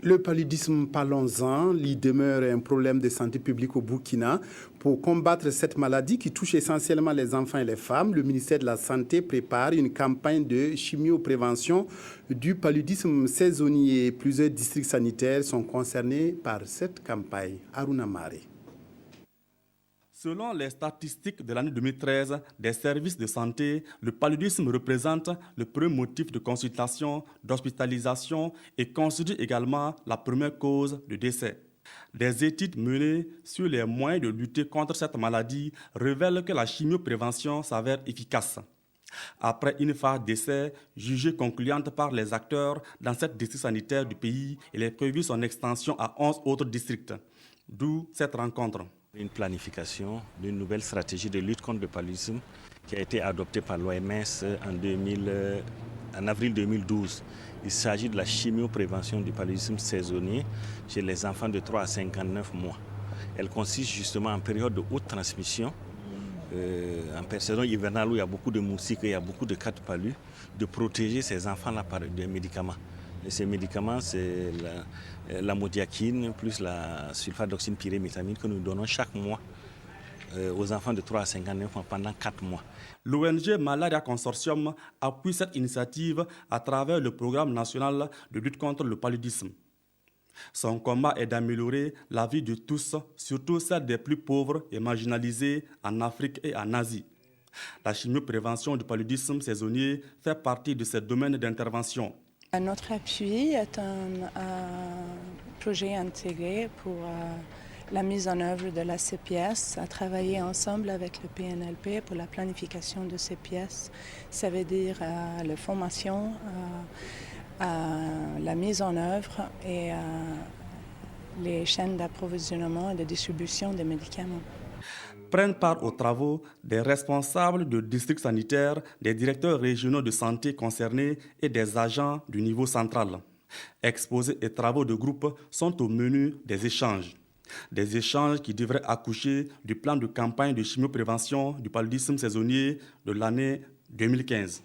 Le paludisme, parlons-en, il demeure un problème de santé publique au Burkina. Pour combattre cette maladie qui touche essentiellement les enfants et les femmes, le ministère de la Santé prépare une campagne de chimioprévention du paludisme saisonnier. Plusieurs districts sanitaires sont concernés par cette campagne. Aruna Mare. Selon les statistiques de l'année 2013 des services de santé, le paludisme représente le premier motif de consultation, d'hospitalisation et constitue également la première cause de décès. Des études menées sur les moyens de lutter contre cette maladie révèlent que la chimioprévention s'avère efficace. Après une phase d'essai jugée concluante par les acteurs dans 7 districts sanitaires du pays, il est prévu son extension à 11 autres districts. D'où cette rencontre. Une planification d'une nouvelle stratégie de lutte contre le paludisme qui a été adoptée par l'OMS en avril 2012. Il s'agit de la chimioprévention du paludisme saisonnier chez les enfants de 3 à 59 mois. Elle consiste justement en période de haute transmission, en saison hivernale où il y a beaucoup de moustiques et il y a beaucoup de cas de palud, de protéger ces enfants-là par des médicaments. Et ces médicaments, c'est l'amodiaquine plus la sulfadoxine pyrimétamine que nous donnons chaque mois aux enfants de 3 à 59 mois pendant 4 mois. L'ONG Malaria Consortium appuie cette initiative à travers le programme national de lutte contre le paludisme. Son combat est d'améliorer la vie de tous, surtout celle des plus pauvres et marginalisés en Afrique et en Asie. La chimioprévention du paludisme saisonnier fait partie de ces domaines d'intervention. Notre appui est un projet intégré pour la mise en œuvre de la CPS, à travailler ensemble avec le PNLP pour la planification de ces pièces. Ça veut dire la formation, la mise en œuvre et les chaînes d'approvisionnement et de distribution des médicaments. Prennent part aux travaux des responsables de districts sanitaires, des directeurs régionaux de santé concernés et des agents du niveau central. Exposés et travaux de groupe sont au menu des échanges. Des échanges qui devraient accoucher du plan de campagne de chimioprévention du paludisme saisonnier de l'année 2015.